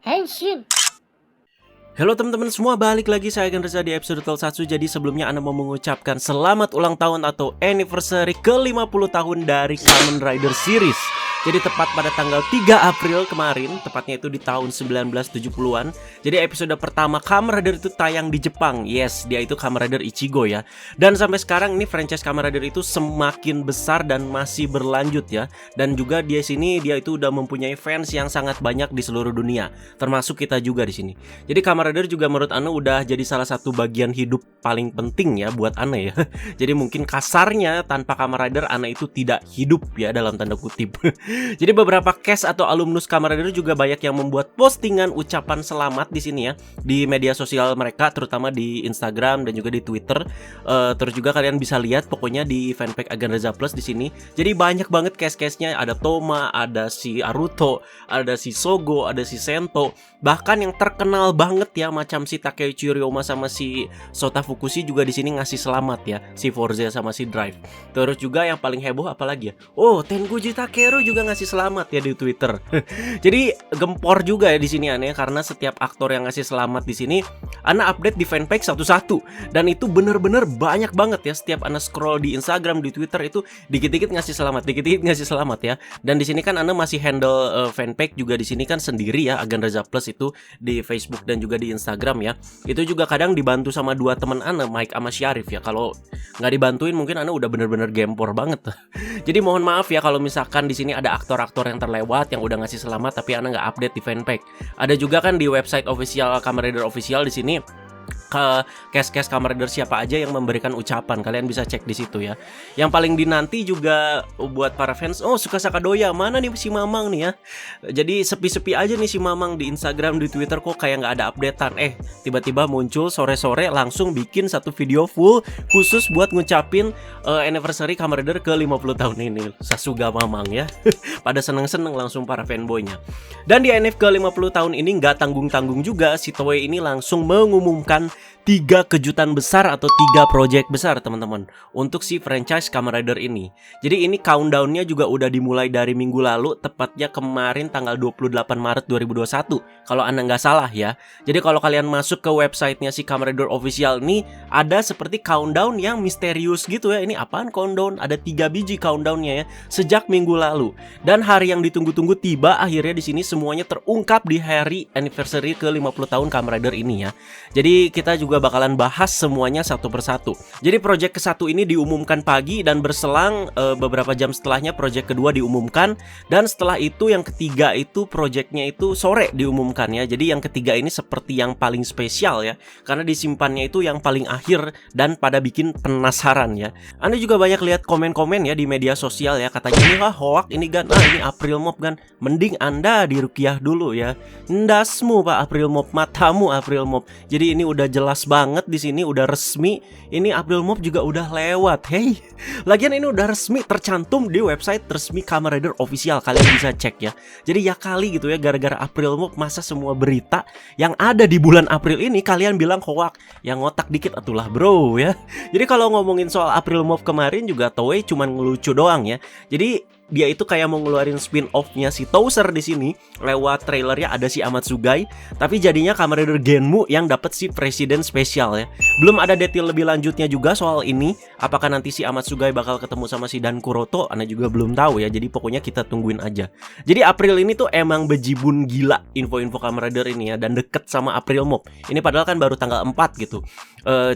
Henshin. Halo teman-teman semua, balik lagi saya Agan Reza di episode Tokusatsu. Jadi sebelumnya Anda mau mengucapkan selamat ulang tahun atau anniversary ke-50 tahun dari Kamen Rider series. Jadi tepat pada tanggal 3 April kemarin, tepatnya itu di tahun 1970-an. Jadi episode pertama Kamen Rider itu tayang di Jepang. Yes, dia itu Kamen Rider Ichigo ya. Dan sampai sekarang ini franchise Kamen Rider itu semakin besar dan masih berlanjut ya. Dan juga dia itu udah mempunyai fans yang sangat banyak di seluruh dunia, termasuk kita juga di sini. Jadi Kamen Rider juga menurut Ane udah jadi salah satu bagian hidup paling penting ya buat Ane ya. Jadi mungkin kasarnya tanpa Kamen Rider Ane itu tidak hidup ya, dalam tanda kutip. Jadi beberapa cast atau alumnus Kamen Rider juga banyak yang membuat postingan ucapan selamat di sini ya, di media sosial mereka, terutama di Instagram dan juga di Twitter. Terus juga kalian bisa lihat pokoknya di fanpage Agan Reza Plus di sini. Jadi banyak banget cast-castnya, ada Toma, ada si Aruto, ada si Sogo, ada si Sento, bahkan yang terkenal banget ya macam si Takeuchi Ryoma sama si Sota Fukushi juga di sini ngasih selamat ya, si Forza sama si Drive. Terus juga yang paling heboh apalagi ya? Oh, Tenguji Takeru juga ngasih selamat ya di Twitter. Jadi gempor juga ya di sini aneh, karena setiap aktor yang ngasih selamat di sini Ana update di fanpage satu-satu, dan itu bener-bener banyak banget ya. Setiap Ana scroll di Instagram, di Twitter itu dikit-dikit ngasih selamat, dikit-dikit ngasih selamat ya. Dan di sini kan Ana masih handle fanpage juga di sini kan sendiri ya, Agan Reza Plus itu di Facebook dan juga di Instagram ya. Itu juga kadang dibantu sama dua teman Ana, Mike sama Syarif ya. Kalau nggak dibantuin mungkin Ana udah bener-bener gempor banget. Jadi mohon maaf ya kalau misalkan di sini ada aktor-aktor yang terlewat yang udah ngasih selamat tapi Ana nggak update di fanpage. Ada juga kan di website official Kamen Rider official di sini ke cast Kamen Rider siapa aja yang memberikan ucapan, kalian bisa cek di situ ya. Yang paling dinanti juga buat para fans, oh Suka Sakadoya, mana nih si Mamang nih ya. Jadi sepi-sepi aja nih si Mamang di Instagram, di Twitter kok kayak nggak ada updatean. Tiba-tiba muncul sore-sore langsung bikin satu video full khusus buat ngucapin anniversary Kamen Rider ke 50 tahun ini. Sasuga Mamang ya. Pada seneng-seneng langsung para fanboynya. Dan di NF ke 50 tahun ini nggak tanggung-tanggung juga, si Toei ini langsung mengumumkan 3 kejutan besar atau 3 project besar teman-teman untuk si franchise Kamen Rider ini. Jadi ini countdownnya juga udah dimulai dari minggu lalu, tepatnya kemarin tanggal 28 Maret 2021 kalau Anda nggak salah ya. Jadi kalau kalian masuk ke websitenya si Kamen Rider official ini, ada seperti countdown yang misterius gitu ya. Ini apaan countdown? Ada 3 biji countdownnya ya sejak minggu lalu. Dan hari yang ditunggu-tunggu tiba akhirnya di sini, semuanya terungkap di hari anniversary ke 50 tahun Kamen Rider ini ya. Jadi kita juga bakalan bahas semuanya satu persatu. Jadi project ke-1 ini diumumkan pagi dan berselang beberapa jam setelahnya project kedua diumumkan, dan setelah itu yang ketiga itu projectnya itu sore diumumkan ya. Jadi yang ketiga ini seperti yang paling spesial ya, karena disimpannya itu yang paling akhir dan pada bikin penasaran ya. Anda juga banyak lihat komen-komen ya di media sosial ya, katanya ini hoax ini kan, ini April Mop kan, mending Anda dirukiah dulu ya. Ndasmu Pak April Mop, matamu April Mop. Jadi ini udah jelas banget di sini, udah resmi. Ini April Mop juga udah lewat. Hey, lagian ini udah resmi tercantum di website resmi Kamen Rider official. Kalian bisa cek ya. Jadi ya kali gitu ya, gara-gara April Mop masa semua berita yang ada di bulan April ini kalian bilang hoax. Yang ngotak dikit atulah bro ya. Jadi kalau ngomongin soal April Mop kemarin juga Toei cuman ngelucu doang ya. Jadi dia itu kayak mau ngeluarin spin-off-nya si Towser di sini. Lewat trailernya ada si Amatsugai, tapi jadinya Kamen Rider Genmu yang dapat si presiden spesial ya. Belum ada detail lebih lanjutnya juga soal ini. Apakah nanti si Amatsugai bakal ketemu sama si Dan Kuroto? Ana juga belum tahu ya. Jadi pokoknya kita tungguin aja. Jadi April ini tuh emang bejibun gila info-info Kamen Rider ini ya, dan deket sama April Mop. Ini padahal kan baru tanggal 4 gitu.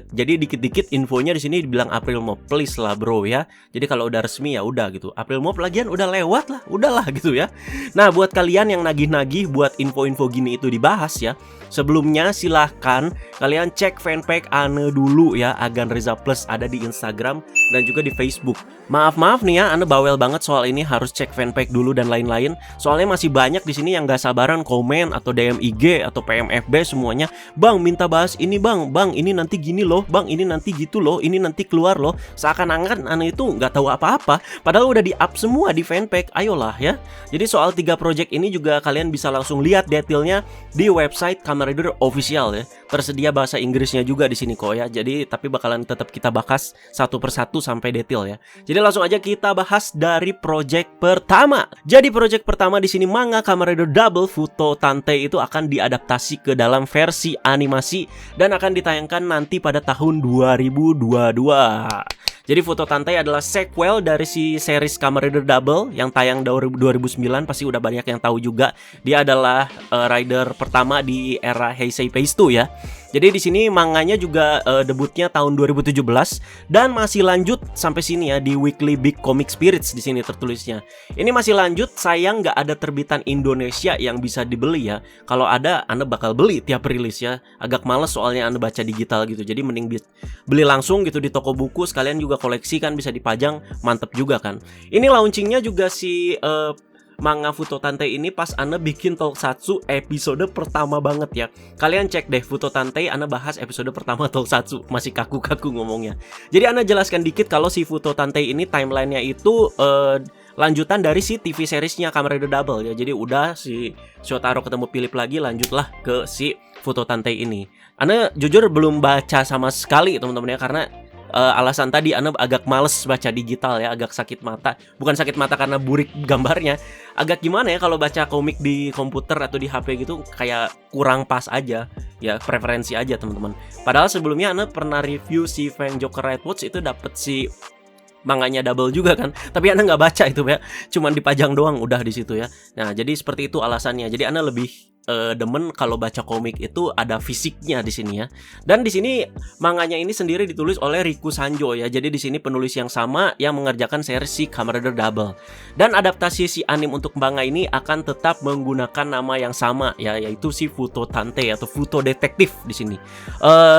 Jadi dikit-dikit infonya di sini dibilang April Mop. Please lah bro ya. Jadi kalau udah resmi ya udah gitu. April Mop lagi udah lewat lah, udahlah gitu ya. Nah buat kalian yang nagih-nagih buat info-info gini itu dibahas ya, sebelumnya silahkan kalian cek fanpage Ane dulu ya, Agan Reza Plus, ada di Instagram dan juga di Facebook. Maaf nih ya, Ane bawel banget soal ini, harus cek fanpage dulu dan lain-lain. Soalnya masih banyak di sini yang gak sabaran komen atau DM IG atau PMFB semuanya. Bang minta bahas ini bang ini nanti gini loh, bang ini nanti gitu loh, ini nanti keluar loh. Seakan-akan Ane itu nggak tahu apa-apa, padahal udah di up semua di fanpage. Ayolah ya. Jadi soal 3 project ini juga kalian bisa langsung lihat detailnya di website Kamen Rider official ya. Tersedia bahasa Inggrisnya juga di sini kok ya. Jadi tapi bakalan tetap kita bahas satu persatu sampai detail ya. Jadi langsung aja kita bahas dari project pertama. Jadi project pertama di sini manga Kamen Rider Double Futo Tante itu akan diadaptasi ke dalam versi animasi dan akan ditayangkan nanti pada tahun 2022. Jadi Futo Tante adalah sequel dari si series Kamen Rider Double yang tayang 2009, pasti udah banyak yang tahu juga. Dia adalah rider pertama di era Heisei Phase 2 ya. Jadi di sini manganya juga debutnya tahun 2017 dan masih lanjut sampai sini ya di Weekly Big Comic Spirits di sini tertulisnya. Ini masih lanjut, sayang nggak ada terbitan Indonesia yang bisa dibeli ya. Kalau ada, Anda bakal beli tiap rilis ya. Agak males soalnya Anda baca digital gitu. Jadi mending beli langsung gitu di toko buku, sekalian juga koleksi kan, bisa dipajang, mantep juga kan. Ini launchingnya juga si manga Futo Tante ini pas Anda bikin Tokusatsu episode pertama banget ya. Kalian cek deh Futo Tante, Anda bahas episode pertama Tokusatsu, masih kaku-kaku ngomongnya. Jadi Anda jelaskan dikit kalau si Futo Tante ini timelinenya itu lanjutan dari si TV seriesnya Kamen Rider Double ya. Jadi udah si Shotaro ketemu Philip lagi, lanjutlah ke si Futo Tante ini. Anda jujur belum baca sama sekali teman-teman ya, karena alasan tadi Anda agak males baca digital ya, agak sakit mata. Bukan sakit mata karena burik gambarnya, agak gimana ya kalau baca komik di komputer atau di HP gitu, kayak kurang pas aja. Ya preferensi aja teman-teman. Padahal sebelumnya Anda pernah review si Fang Joker Red Watch, itu dapet si manganya Double juga kan, tapi Anda nggak baca itu ya, cuman dipajang doang udah di situ ya. Nah jadi seperti itu alasannya. Jadi Anda lebih demen kalau baca komik itu ada fisiknya di sini ya. Dan di sini manganya ini sendiri ditulis oleh Riku Sanjo ya. Jadi di sini penulis yang sama yang mengerjakan seri si Kamen Rider Double. Dan adaptasi si anime untuk manga ini akan tetap menggunakan nama yang sama ya, yaitu si Futo Tante atau Futo Detektif di sini.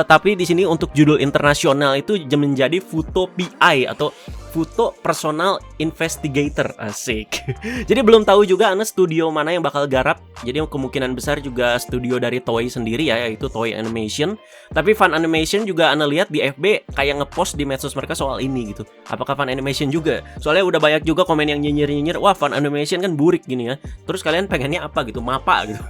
Tapi di sini untuk judul internasional itu menjadi Futo PI atau Futo Personal Investigator. Asik. Jadi belum tahu juga Anda studio mana yang bakal garap. Jadi kemungkinan besar juga studio dari Toei sendiri ya, yaitu Toei Animation. Tapi Fan Animation juga Anda lihat di FB kayak ngepost di medsos mereka soal ini gitu. Apakah Fan Animation juga? Soalnya udah banyak juga komen yang nyinyir-nyinyir, wah Fan Animation kan burik gini ya. Terus kalian pengennya apa gitu? Mapa gitu.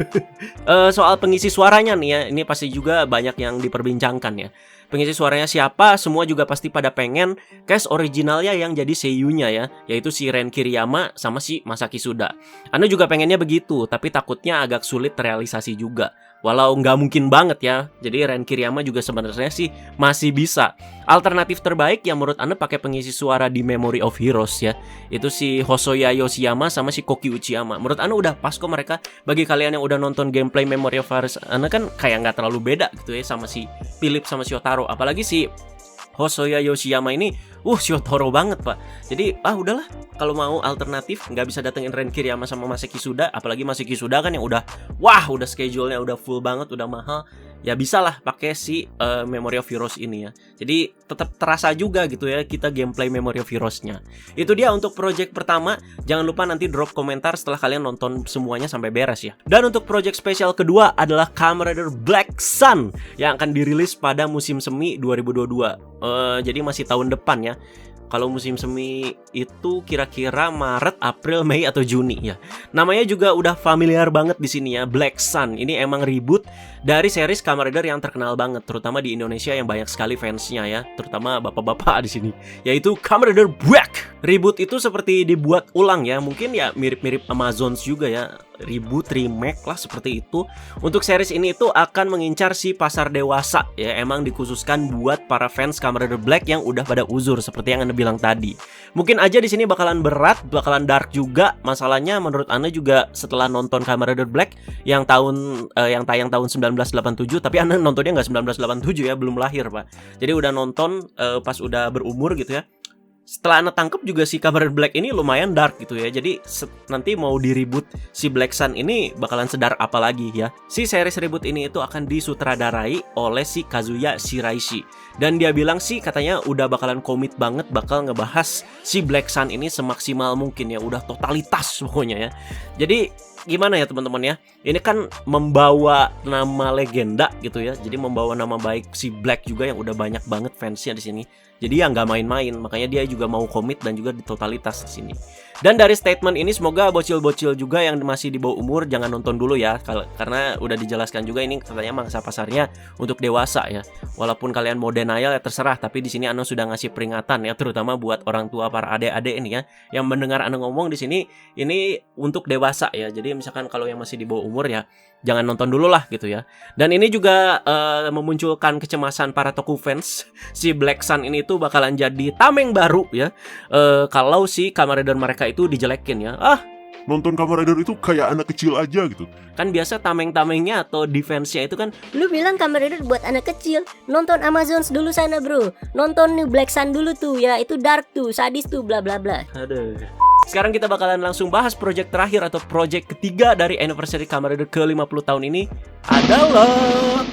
Soal pengisi suaranya nih ya, ini pasti juga banyak yang diperbincangkan ya. Pengisi suaranya siapa, semua juga pasti pada pengen cast originalnya yang jadi seiyunya ya, yaitu si Ren Kiriyama sama si Masaki Suda. Anda juga pengennya begitu, tapi takutnya agak sulit terrealisasi juga. Walau nggak mungkin banget ya. Jadi Ren Kiriyama juga sebenarnya sih masih bisa. Alternatif terbaik yang menurut Anda pakai pengisi suara di Memory of Heroes ya, itu si Hosoya Yoshiyama sama si Koki Uchiyama. Menurut Anda udah pas kok mereka. Bagi kalian yang udah nonton gameplay Memory of Heroes, Anda kan kayak nggak terlalu beda gitu ya sama si Philip sama Shotaro. Apalagi si Hosoya Yoshiyama ini Shotaro banget pak. Jadi udahlah, kalau mau alternatif nggak bisa datengin Ren Kiriyama sama Masaki Suda. Apalagi Masaki Suda kan yang udah schedule-nya udah full banget, udah mahal. Ya bisa lah pakai si Memory of Heroes ini ya. Jadi tetap terasa juga gitu ya kita gameplay Memory of Heroes-nya. Itu dia untuk project pertama. Jangan lupa nanti drop komentar setelah kalian nonton semuanya sampai beres ya. Dan untuk project spesial kedua adalah Kamen Rider Black Sun yang akan dirilis pada musim semi 2022. Jadi masih tahun depan ya. Kalau musim semi itu kira-kira Maret, April, Mei atau Juni ya. Namanya juga udah familiar banget di sini ya, Black Sun. Ini emang reboot dari series Kamen Rider yang terkenal banget, terutama di Indonesia yang banyak sekali fansnya ya, terutama bapak-bapak di sini, yaitu Kamen Rider Black. Reboot itu seperti dibuat ulang ya, mungkin ya mirip-mirip Amazons juga ya. Reboot, remake lah seperti itu. Untuk series ini itu akan mengincar si pasar dewasa ya, emang dikhususkan buat para fans Kamen Rider Black yang udah pada uzur seperti yang Anda bilang tadi. Mungkin aja di sini bakalan berat, bakalan dark juga. Masalahnya menurut Anda juga setelah nonton Kamen Rider Black yang tayang tahun 1987, tapi Anda nontonnya nggak 1987 ya, belum lahir pak. Jadi udah nonton pas udah berumur gitu ya. Setelah Anda tangkep juga si Kamen Rider Black ini lumayan dark gitu ya. Jadi nanti mau di reboot si Black Sun ini bakalan sedar apa lagi ya. Si series reboot ini itu akan disutradarai oleh si Kazuya Shiraishi. Dan dia bilang sih katanya udah bakalan komit banget bakal ngebahas si Black Sun ini semaksimal mungkin ya. Udah totalitas pokoknya ya. Jadi gimana ya teman-teman ya, ini kan membawa nama legenda gitu ya. Jadi membawa nama baik si Black juga yang udah banyak banget fansnya di sini. Jadi ya nggak main-main, makanya dia juga mau komit dan juga di totalitas di sini. Dan dari statement ini semoga bocil-bocil juga yang masih di bawah umur jangan nonton dulu ya, karena udah dijelaskan juga ini katanya mangsa pasarnya untuk dewasa ya. Walaupun kalian mau denial ya terserah, tapi di sini Ano sudah ngasih peringatan ya, terutama buat orang tua para adik-adik ini ya yang mendengar Ano ngomong di sini, ini untuk dewasa ya. Jadi misalkan kalau yang masih di bawah umur ya jangan nonton dulu lah gitu ya. Dan ini juga memunculkan kecemasan para Toku fans. Si Black Sun ini tuh bakalan jadi tameng baru ya. Kalau si Kamen Rider mereka itu dijelekin ya. Nonton Kamen Rider itu kayak anak kecil aja gitu. Kan biasa tameng-tamengnya atau defense-nya itu kan, lu bilang Kamen Rider buat anak kecil. Nonton Amazons dulu sana bro. Nonton New Black Sun dulu tuh ya. Itu dark tuh, sadis tuh, bla bla bla. aduh. Sekarang kita bakalan langsung bahas project terakhir atau project ketiga dari anniversary Kamen Rider ke-50 tahun ini adalah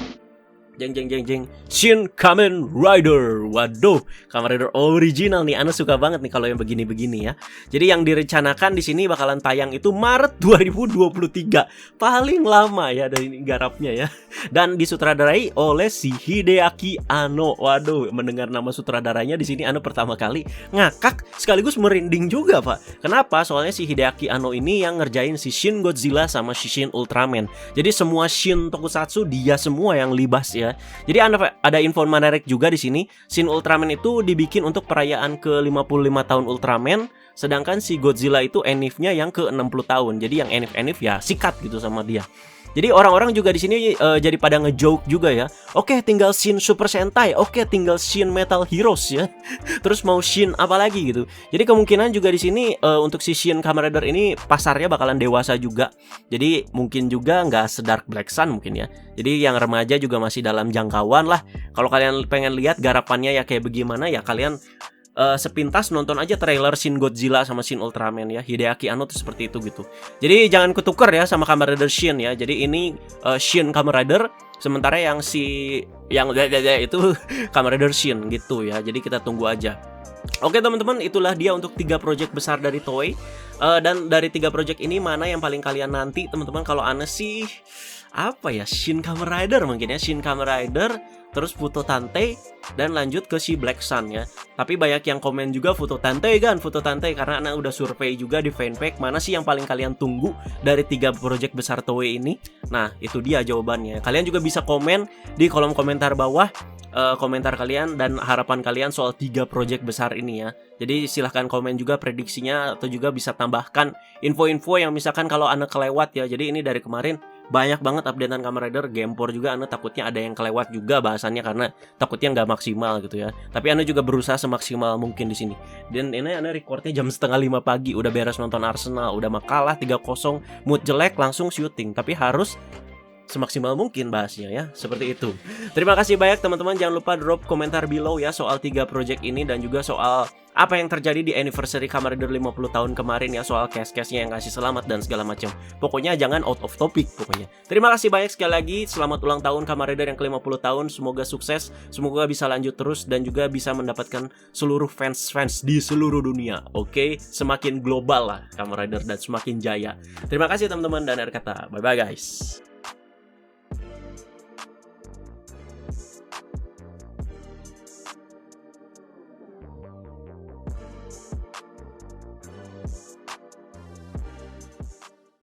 jeng Shin Kamen Rider. Waduh, Kamen Rider original nih. Ana suka banget nih kalau yang begini-begini ya. Jadi yang direncanakan di sini bakalan tayang itu Maret 2023. Paling lama ya dari ini garapnya ya. Dan disutradarai oleh si Hideaki Anno. Waduh, mendengar nama sutradaranya di sini Ana pertama kali ngakak sekaligus merinding juga, Pak. Kenapa? Soalnya si Hideaki Anno ini yang ngerjain si Shin Godzilla sama si Shin Ultraman. Jadi semua Shin Tokusatsu dia semua yang libas ya. Jadi ada info menarik juga di sini. Shin Ultraman itu dibikin untuk perayaan ke-55 tahun Ultraman, sedangkan si Godzilla itu enif-nya yang ke-60 tahun. Jadi yang enif-enif ya sikat gitu sama dia. Jadi orang-orang juga di sini jadi pada ngejoke juga ya. Oke, tinggal Shin Super Sentai, oke tinggal Shin Metal Heroes ya. Terus mau Shin apa lagi gitu. Jadi kemungkinan juga di sini untuk si Shin Kamen Rider ini pasarnya bakalan dewasa juga. Jadi mungkin juga nggak sedark Black Sun mungkin ya. Jadi yang remaja juga masih dalam jangkauan lah. Kalau kalian pengen lihat garapannya ya kayak bagaimana ya, kalian sepintas nonton aja trailer Shin Godzilla sama Shin Ultraman ya. Hideaki Anno tuh seperti itu gitu. Jadi jangan ketuker ya sama Kamen Rider Shin ya. Jadi ini Shin Kamen Rider, sementara yang itu Kamen Rider Shin gitu ya. Jadi kita tunggu aja. Oke teman-teman, itulah dia untuk 3 project besar dari Toei. Dan dari 3 project ini mana yang paling kalian nanti teman-teman? Kalau Ana sih apa ya, Shin Kamen Rider mungkin ya. Shin Kamen Rider, terus Futo Tantei, dan lanjut ke si Black Sun ya. Tapi banyak yang komen juga Futo Tantei karena Ana udah survei juga di fanpage mana sih yang paling kalian tunggu dari 3 project besar Toei ini. Nah itu dia jawabannya. Kalian juga bisa komen di kolom komentar bawah komentar kalian dan harapan kalian soal 3 project besar ini ya. Jadi silahkan komen juga prediksinya, atau juga bisa tambahkan info-info yang misalkan kalau Ana kelewat ya. Jadi ini dari kemarin banyak banget updatean Kamen Rider, Gamepor juga Ana takutnya ada yang kelewat juga bahasannya karena takutnya nggak maksimal gitu ya. Tapi Ana juga berusaha semaksimal mungkin di sini. Dan ini Ana recordnya jam 4:30 pagi, udah beres nonton Arsenal, udah makalah 3-0, mood jelek langsung syuting. Tapi harus semaksimal mungkin bahasnya ya, seperti itu. Terima kasih banyak teman-teman, jangan lupa drop komentar below ya soal 3 project ini dan juga soal apa yang terjadi di anniversary Kamen Rider 50 tahun kemarin ya, soal case-case-nya yang kasih selamat dan segala macam. Pokoknya jangan out of topic pokoknya. Terima kasih banyak sekali lagi, selamat ulang tahun Kamen Rider yang ke-50 tahun, semoga sukses, semoga bisa lanjut terus dan juga bisa mendapatkan seluruh fans di seluruh dunia. Oke, semakin global lah Kamen Rider dan semakin jaya. Terima kasih teman-teman dan akhir kata, bye-bye guys.